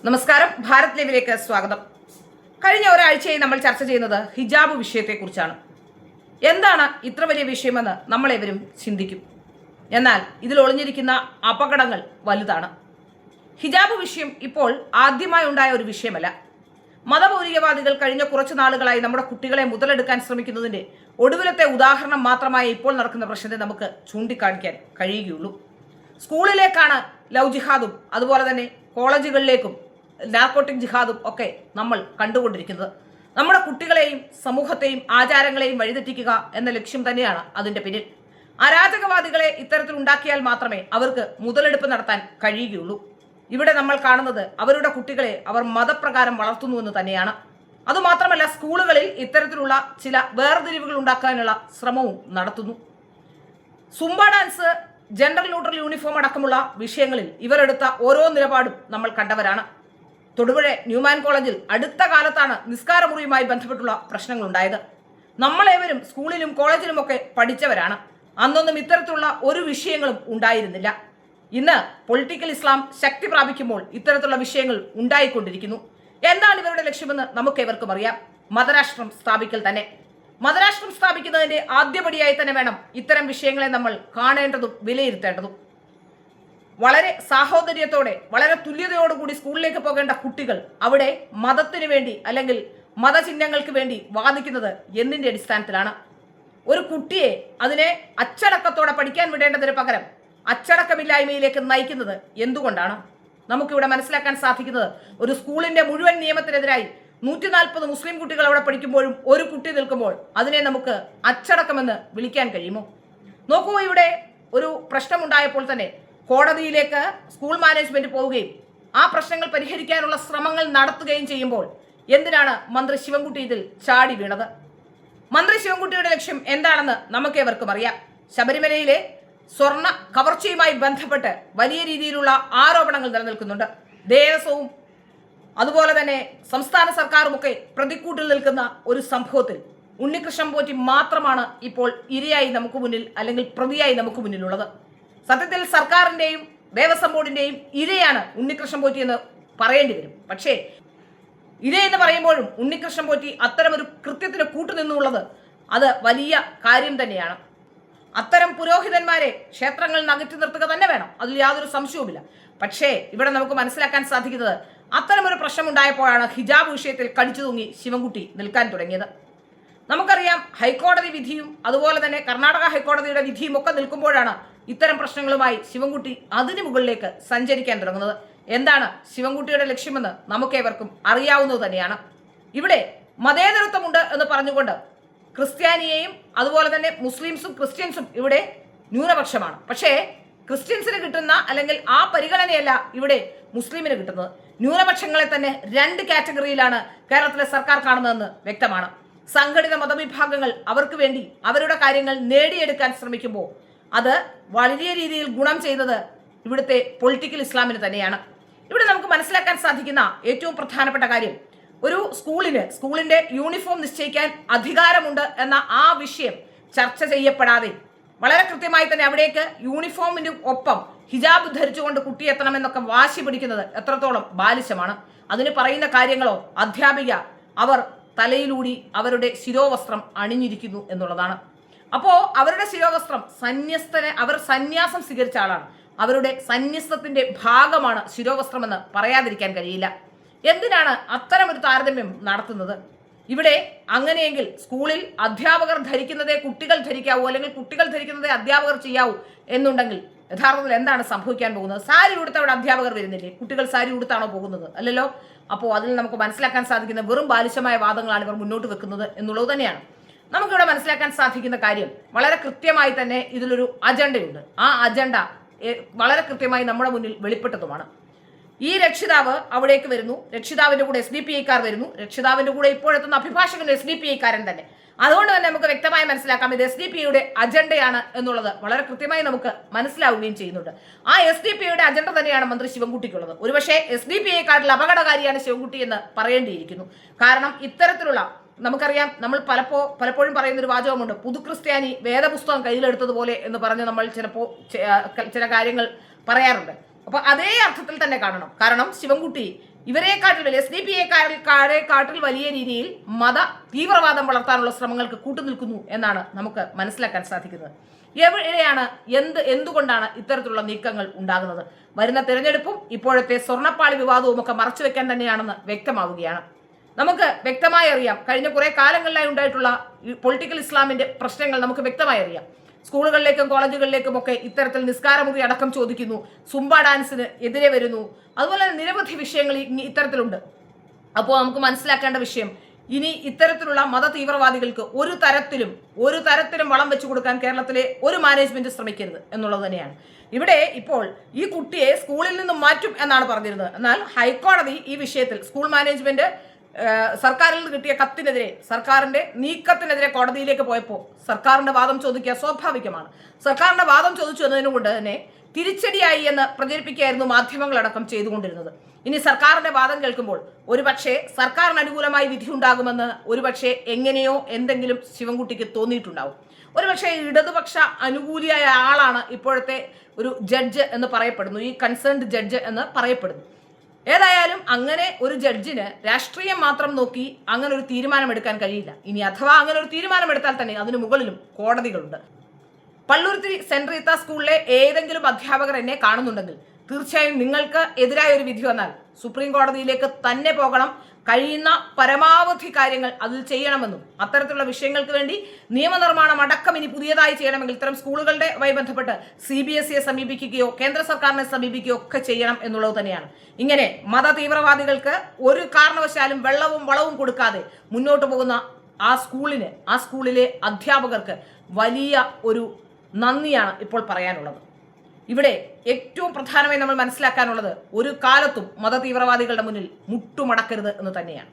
നമസ്കാരം, ഭാരത് ലൈവിലേക്ക് സ്വാഗതം. കഴിഞ്ഞ ഒരാഴ്ചയായി നമ്മൾ ചർച്ച ചെയ്യുന്നത് ഹിജാബ് വിഷയത്തെക്കുറിച്ചാണ്. എന്താണ് ഇത്ര വലിയ വിഷയമെന്ന് നമ്മളേവരും ചിന്തിക്കും. എന്നാൽ ഇതിൽ ഒളിഞ്ഞിരിക്കുന്ന അപകടങ്ങൾ വലുതാണ്. ഹിജാബ് വിഷയം ഇപ്പോൾ ആദ്യമായി ഉണ്ടായ ഒരു വിഷയമല്ല. മതമൗലികവാദികൾ കഴിഞ്ഞ കുറച്ചു നാളുകളായി നമ്മുടെ കുട്ടികളെ മുതലെടുക്കാൻ ശ്രമിക്കുന്നതിന്റെ ഒടുവിലത്തെ ഉദാഹരണം മാത്രമായി ഇപ്പോൾ നടക്കുന്ന പ്രശ്നത്തെ നമുക്ക് ചൂണ്ടിക്കാണിക്കാൻ കഴിയുകയുള്ളൂ. സ്കൂളിലേക്കാണ് ലവ് ജിഹാദും അതുപോലെ തന്നെ കോളേജുകളിലേക്കും നാർക്കോട്ടിക് ജിഹാദും ഒക്കെ നമ്മൾ കണ്ടുകൊണ്ടിരിക്കുന്നത്. നമ്മുടെ കുട്ടികളെയും സമൂഹത്തെയും ആചാരങ്ങളെയും വഴിതെറ്റിക്കുക എന്ന ലക്ഷ്യം തന്നെയാണ് അതിന്റെ പിന്നിൽ. അരാജകവാദികളെ ഇത്തരത്തിൽ ഉണ്ടാക്കിയാൽ മാത്രമേ അവർക്ക് മുതലെടുപ്പ് നടത്താൻ കഴിയുകയുള്ളൂ. ഇവിടെ നമ്മൾ കാണുന്നത് അവരുടെ കുട്ടികളെ അവർ മതപ്രകാരം വളർത്തുന്നുവെന്ന് തന്നെയാണ്. അതുമാത്രമല്ല, സ്കൂളുകളിൽ ഇത്തരത്തിലുള്ള ചില വേർതിരിവുകൾ ഉണ്ടാക്കാനുള്ള ശ്രമവും നടത്തുന്നു. Zumba dance, gender neutral uniform അടക്കമുള്ള വിഷയങ്ങളിൽ ഇവരെടുത്ത ഓരോ നിലപാടും നമ്മൾ കണ്ടവരാണ്. തൊടുപുഴ ന്യൂമാൻ കോളേജിൽ അടുത്ത കാലത്താണ് നിസ്കാരമുറിയുമായി ബന്ധപ്പെട്ടുള്ള പ്രശ്നങ്ങൾ ഉണ്ടായത്. നമ്മളേവരും സ്കൂളിലും കോളേജിലുമൊക്കെ പഠിച്ചവരാണ്. അന്നൊന്നും ഇത്തരത്തിലുള്ള ഒരു വിഷയങ്ങളും ഉണ്ടായിരുന്നില്ല. ഇന്ന് പൊളിറ്റിക്കൽ ഇസ്ലാം ശക്തി പ്രാപിക്കുമ്പോൾ ഇത്തരത്തിലുള്ള വിഷയങ്ങൾ ഉണ്ടായിക്കൊണ്ടിരിക്കുന്നു. എന്താണ് ഇവരുടെ ലക്ഷ്യമെന്ന് നമുക്കേവർക്കും അറിയാം. മതരാഷ്ട്രം സ്ഥാപിക്കൽ തന്നെ. മതരാഷ്ട്രം സ്ഥാപിക്കുന്നതിന്റെ ആദ്യപടിയായി തന്നെ വേണം ഇത്തരം വിഷയങ്ങളെ നമ്മൾ കാണേണ്ടതും വിലയിരുത്തേണ്ടതും. വളരെ സാഹോദര്യത്തോടെ, വളരെ തുല്യതയോടുകൂടി സ്കൂളിലേക്ക് പോകേണ്ട കുട്ടികൾ അവിടെ മതത്തിന് വേണ്ടി അല്ലെങ്കിൽ മതചിഹ്നങ്ങൾക്ക് വേണ്ടി വാദിക്കുന്നത് എന്തിന്റെ അടിസ്ഥാനത്തിലാണ്? ഒരു കുട്ടിയെ അതിനെ അച്ചടക്കത്തോടെ പഠിക്കാൻ വിടേണ്ടതിന് പകരം അച്ചടക്കമില്ലായ്മയിലേക്ക് നയിക്കുന്നത് എന്തുകൊണ്ടാണ്? നമുക്കിവിടെ മനസ്സിലാക്കാൻ സാധിക്കുന്നത്, ഒരു സ്കൂളിന്റെ മുഴുവൻ നിയമത്തിനെതിരായി 140 മുസ്ലിം കുട്ടികൾ അവിടെ പഠിക്കുമ്പോഴും ഒരു കുട്ടി നിൽക്കുമ്പോൾ അതിനെ നമുക്ക് അച്ചടക്കമെന്ന് വിളിക്കാൻ കഴിയുമോ? നോക്കൂ, ഇവിടെ ഒരു പ്രശ്നമുണ്ടായപ്പോൾ തന്നെ കോടതിയിലേക്ക് സ്കൂൾ മാനേജ്മെന്റ് പോവുകയും ആ പ്രശ്നങ്ങൾ പരിഹരിക്കാനുള്ള ശ്രമങ്ങൾ നടത്തുകയും ചെയ്യുമ്പോൾ എന്തിനാണ് മന്ത്രി ശിവൻകുട്ടി ഇതിൽ ചാടി വീണത്? മന്ത്രി ശിവൻകുട്ടിയുടെ ലക്ഷ്യം എന്താണെന്ന് നമുക്കേവർക്കും അറിയാം. ശബരിമലയിലെ സ്വർണ്ണ കവർച്ചയുമായി ബന്ധപ്പെട്ട് വലിയ രീതിയിലുള്ള ആരോപണങ്ങൾ നിലനിൽക്കുന്നുണ്ട്. ദേവസ്വവും അതുപോലെ തന്നെ സംസ്ഥാന സർക്കാരുമൊക്കെ പ്രതിക്കൂട്ടിൽ നിൽക്കുന്ന ഒരു സംഭവത്തിൽ ഉണ്ണികൃഷ്ണൻ പോറ്റി മാത്രമാണ് ഇപ്പോൾ ഇരയായി നമുക്ക് മുന്നിൽ അല്ലെങ്കിൽ പ്രതിയായി നമുക്ക് മുന്നിലുള്ളത്. സത്യത്തിൽ സർക്കാരിന്റെയും ദേവസ്വം ബോർഡിന്റെയും ഇരയാണ് ഉണ്ണികൃഷ്ണൻ പോറ്റി എന്ന് പറയേണ്ടി വരും. പക്ഷേ ഇരയെന്ന് പറയുമ്പോഴും ഉണ്ണികൃഷ്ണൻ പോറ്റി അത്തരമൊരു കൃത്യത്തിന് കൂട്ടുനിന്നുള്ളത് അത് വലിയ കാര്യം തന്നെയാണ്. അത്തരം പുരോഹിതന്മാരെ ക്ഷേത്രങ്ങളിൽ അകറ്റി നിർത്തുക തന്നെ വേണം, അതിൽ യാതൊരു സംശയവുമില്ല. പക്ഷേ ഇവിടെ നമുക്ക് മനസ്സിലാക്കാൻ സാധിക്കുന്നത്, അത്തരമൊരു പ്രശ്നമുണ്ടായപ്പോഴാണ് ഹിജാബ് വിഷയത്തിൽ കടിച്ചു തൂങ്ങി ശിവൻകുട്ടി നിൽക്കാൻ തുടങ്ങിയത്. നമുക്കറിയാം, ഹൈക്കോടതി വിധിയും അതുപോലെ തന്നെ കർണാടക ഹൈക്കോടതിയുടെ വിധിയും ഒക്കെ നിൽക്കുമ്പോഴാണ് ഇത്തരം പ്രശ്നങ്ങളുമായി ശിവൻകുട്ടി അതിനു മുകളിലേക്ക് സഞ്ചരിക്കാൻ തുടങ്ങുന്നത്. എന്താണ് ശിവൻകുട്ടിയുടെ ലക്ഷ്യമെന്ന് നമുക്കേവർക്കും അറിയാവുന്നത് തന്നെയാണ്. ഇവിടെ മതേതരത്വമുണ്ട് എന്ന് പറഞ്ഞുകൊണ്ട് ക്രിസ്ത്യാനിയെയും അതുപോലെ തന്നെ മുസ്ലിംസും ക്രിസ്ത്യൻസും ഇവിടെ ന്യൂനപക്ഷമാണ്. പക്ഷേ ക്രിസ്ത്യൻസിന് കിട്ടുന്ന അല്ലെങ്കിൽ ആ പരിഗണനയല്ല ഇവിടെ മുസ്ലിമിന് കിട്ടുന്നത്. ന്യൂനപക്ഷങ്ങളെ തന്നെ 2 കാറ്റഗറിയിലാണ് കേരളത്തിലെ സർക്കാർ കാണുന്നതെന്ന് വ്യക്തമാണ്. സംഘടിത മതവിഭാഗങ്ങൾ അവർക്ക് വേണ്ടി അവരുടെ കാര്യങ്ങൾ നേടിയെടുക്കാൻ ശ്രമിക്കുമ്പോൾ അത് വലിയ രീതിയിൽ ഗുണം ചെയ്യുന്നത് ഇവിടുത്തെ പൊളിറ്റിക്കൽ ഇസ്ലാമിന് തന്നെയാണ്. ഇവിടെ നമുക്ക് മനസ്സിലാക്കാൻ സാധിക്കുന്ന ഏറ്റവും പ്രധാനപ്പെട്ട കാര്യം, ഒരു സ്കൂളിന്റെ യൂണിഫോം നിശ്ചയിക്കാൻ അധികാരമുണ്ട് എന്ന ആ വിഷയം ചർച്ച ചെയ്യപ്പെടാതെ വളരെ കൃത്യമായി തന്നെ അവിടേക്ക് യൂണിഫോമിന്റെ ഒപ്പം ഹിജാബ് ധരിച്ചുകൊണ്ട് കുട്ടി എത്തണമെന്നൊക്കെ വാശി പിടിക്കുന്നത് എത്രത്തോളം ബാലിശമാണ്. അതിന് പറയുന്ന കാര്യങ്ങളോ, അധ്യാപിക അവർ തലയിലൂടി അവരുടെ ശിരോവസ്ത്രം അണിഞ്ഞിരിക്കുന്നു എന്നുള്ളതാണ്. അപ്പോ അവരുടെ ശിരോവസ്ത്രം അവർ സന്യാസം സ്വീകരിച്ച ആളാണ്. അവരുടെ സന്യസ്തത്തിന്റെ ഭാഗമാണ് ശിരോവസ്ത്രമെന്ന് പറയാതിരിക്കാൻ കഴിയില്ല. എന്തിനാണ് അത്തരമൊരു താരതമ്യം നടത്തുന്നത്? ഇവിടെ അങ്ങനെയെങ്കിൽ സ്കൂളിൽ അധ്യാപകർ ധരിക്കുന്നതേ കുട്ടികൾ ധരിക്കാവൂ, അല്ലെങ്കിൽ കുട്ടികൾ ധരിക്കുന്നതേ അധ്യാപകർ ചെയ്യാവൂ എന്നുണ്ടെങ്കിൽ യഥാർത്ഥത്തിൽ എന്താണ് സംഭവിക്കാൻ പോകുന്നത്? സാരി ഉടുത്ത അവിടെ അധ്യാപകർ വരുന്നില്ലേ? കുട്ടികൾ സാരി ഉടുത്താണോ പോകുന്നത്? അല്ലല്ലോ. അപ്പോൾ അതിൽ നമുക്ക് മനസ്സിലാക്കാൻ സാധിക്കുന്ന വെറും ബാലിശമായ വാദങ്ങളാണ് ഇവർ മുന്നോട്ട് വെക്കുന്നത് എന്നുള്ളത് തന്നെയാണ്. നമുക്കിവിടെ മനസ്സിലാക്കാൻ സാധിക്കുന്ന കാര്യം, വളരെ കൃത്യമായി തന്നെ ഇതിലൊരു അജണ്ടയുണ്ട്. ആ അജണ്ട വളരെ കൃത്യമായി നമ്മുടെ മുന്നിൽ വെളിപ്പെട്ടതുമാണ്. ഈ രക്ഷിതാവ് അവിടേക്ക് വരുന്നു, രക്ഷിതാവിന്റെ കൂടെ SDPI വരുന്നു, രക്ഷിതാവിന്റെ കൂടെ ഇപ്പോഴെത്തുന്ന അഭിഭാഷകൻ SDPI തന്നെ. അതുകൊണ്ട് തന്നെ നമുക്ക് വ്യക്തമായി മനസ്സിലാക്കാം ഇത് SDPIയുടെ അജണ്ടയാണ് എന്നുള്ളത് വളരെ കൃത്യമായി നമുക്ക് മനസ്സിലാവുകയും ചെയ്യുന്നുണ്ട്. ആ SDPIയുടെ അജണ്ട തന്നെയാണ് മന്ത്രി ശിവൻകുട്ടിക്കുള്ളത്. ഒരുപക്ഷെ SDPI അപകടകാരിയാണ് ശിവൻകുട്ടി എന്ന് പറയേണ്ടിയിരിക്കുന്നു. കാരണം ഇത്തരത്തിലുള്ള, നമുക്കറിയാം, നമ്മൾ പലപ്പോഴും പറയുന്ന ഒരു വാചകമുണ്ട്, പുതുക്രിസ്ത്യാനി വേദപുസ്തകം കയ്യിലെടുത്തതുപോലെ എന്ന് പറഞ്ഞ് നമ്മൾ ചിലപ്പോൾ ചില കാര്യങ്ങൾ പറയാറുണ്ട്. അപ്പോൾ അതേ അർത്ഥത്തിൽ തന്നെ കാണണം. കാരണം ശിവൻകുട്ടി ഇവരെക്കാട്ടിൽ വലിയ SDPI വലിയ രീതിയിൽ മത തീവ്രവാദം വളർത്താനുള്ള ശ്രമങ്ങൾക്ക് കൂട്ടുനിൽക്കുന്നു എന്നാണ് നമുക്ക് മനസ്സിലാക്കാൻ സാധിക്കുന്നത്. എവിടെയാണ് എന്തുകൊണ്ടാണ് ഇത്തരത്തിലുള്ള നീക്കങ്ങൾ ഉണ്ടാകുന്നത്? വരുന്ന തിരഞ്ഞെടുപ്പും ഇപ്പോഴത്തെ സ്വർണ്ണപ്പാളി വിവാദവും ഒക്കെ മറച്ചുവെക്കാൻ തന്നെയാണെന്ന് വ്യക്തമാവുകയാണ്. നമുക്ക് വ്യക്തമായി അറിയാം, കഴിഞ്ഞ കുറെ കാലങ്ങളിലായി ഉണ്ടായിട്ടുള്ള പൊളിറ്റിക്കൽ ഇസ്ലാമിന്റെ പ്രശ്നങ്ങൾ നമുക്ക് വ്യക്തമായി അറിയാം. സ്കൂളുകളിലേക്കും കോളേജുകളിലേക്കും ഒക്കെ ഇത്തരത്തിൽ നിസ്കാരമുറി അടക്കം ചോദിക്കുന്നു, സുംബ ഡാൻസിന് എതിരെ വരുന്നു, അതുപോലെ തന്നെ നിരവധി വിഷയങ്ങൾ ഇത്തരത്തിലുണ്ട്. അപ്പോൾ നമുക്ക് മനസ്സിലാക്കേണ്ട വിഷയം, ഇനി ഇത്തരത്തിലുള്ള മത തീവ്രവാദികൾക്ക് ഒരു തരത്തിലും വളം വെച്ചു കൊടുക്കാൻ കേരളത്തിലെ ഒരു മാനേജ്മെന്റ് ശ്രമിക്കരുത് എന്നുള്ളത് തന്നെയാണ്. ഇവിടെ ഇപ്പോൾ ഈ കുട്ടിയെ സ്കൂളിൽ നിന്നും മാറ്റും എന്നാണ് പറഞ്ഞിരുന്നത്. എന്നാൽ ഹൈക്കോടതി ഈ വിഷയത്തിൽ സ്കൂൾ മാനേജ്മെന്റ് സർക്കാരിൽ നിന്ന് കിട്ടിയ കത്തിനെതിരെ, സർക്കാരിന്റെ നീക്കത്തിനെതിരെ കോടതിയിലേക്ക് പോയപ്പോൾ സർക്കാരിന്റെ വാദം ചോദിക്കുക സ്വാഭാവികമാണ്. സർക്കാരിന്റെ വാദം ചോദിച്ചു എന്നതിനും കൊണ്ട് തന്നെ തിരിച്ചടിയായി എന്ന് പ്രചരിപ്പിക്കുകയായിരുന്നു മാധ്യമങ്ങളടക്കം ചെയ്തുകൊണ്ടിരുന്നത്. ഇനി സർക്കാരിന്റെ വാദം കേൾക്കുമ്പോൾ ഒരുപക്ഷെ സർക്കാരിന് അനുകൂലമായി വിധി ഉണ്ടാകുമെന്ന് ഒരുപക്ഷെ എങ്ങനെയോ എന്തെങ്കിലും ശിവൻകുട്ടിക്ക് തോന്നിയിട്ടുണ്ടാവും. ഒരുപക്ഷെ ഇടതുപക്ഷ അനുകൂലിയായ ആളാണ് ഇപ്പോഴത്തെ ഒരു ജഡ്ജ് എന്ന് പറയപ്പെടുന്നു, ഈ കൺസേൺഡ് ജഡ്ജ് എന്ന് പറയപ്പെടുന്നു. ഏതായാലും അങ്ങനെ ഒരു ജഡ്ജിന് രാഷ്ട്രീയം മാത്രം നോക്കി അങ്ങനെ ഒരു തീരുമാനമെടുക്കാൻ കഴിയില്ല. ഇനി അഥവാ അങ്ങനെ ഒരു തീരുമാനമെടുത്താൽ തന്നെ അതിന് മുകളിലും കോടതികളുണ്ട്. പള്ളുരുത്തി സെന്റ് റീത്ത സ്കൂളിലെ ഏതെങ്കിലും അധ്യാപകർ എന്നെ കാണുന്നുണ്ടെങ്കിൽ തീർച്ചയായും നിങ്ങൾക്ക് എതിരായ ഒരു വിധി വന്നാൽ സുപ്രീം കോടതിയിലേക്ക് തന്നെ പോകണം. കഴിയുന്ന പരമാവധി കാര്യങ്ങൾ അതിൽ ചെയ്യണമെന്നും അത്തരത്തിലുള്ള വിഷയങ്ങൾക്ക് വേണ്ടി നിയമനിർമ്മാണം അടക്കം ഇനി പുതിയതായി ചെയ്യണമെങ്കിൽ ഇത്തരം സ്കൂളുകളുടെ ബന്ധപ്പെട്ട് CBSEയെ സമീപിക്കുകയോ കേന്ദ്ര സർക്കാരിനെ സമീപിക്കുകയോ ഒക്കെ ചെയ്യണം എന്നുള്ളത് തന്നെയാണ്. ഇങ്ങനെ മത തീവ്രവാദികൾക്ക് ഒരു കാരണവശാലും വെള്ളവും വളവും കൊടുക്കാതെ മുന്നോട്ട് പോകുന്ന ആ സ്കൂളിലെ അധ്യാപകർക്ക് വലിയ ഒരു നന്ദിയാണ് ഇപ്പോൾ പറയാനുള്ളത്. ഇവിടെ ഏറ്റവും പ്രധാനമായി നമ്മൾ മനസ്സിലാക്കാനുള്ളത്, ഒരു കാലത്തും മത തീവ്രവാദികളുടെ മുന്നിൽ മുട്ടുമടക്കരുത് എന്ന് തന്നെയാണ്.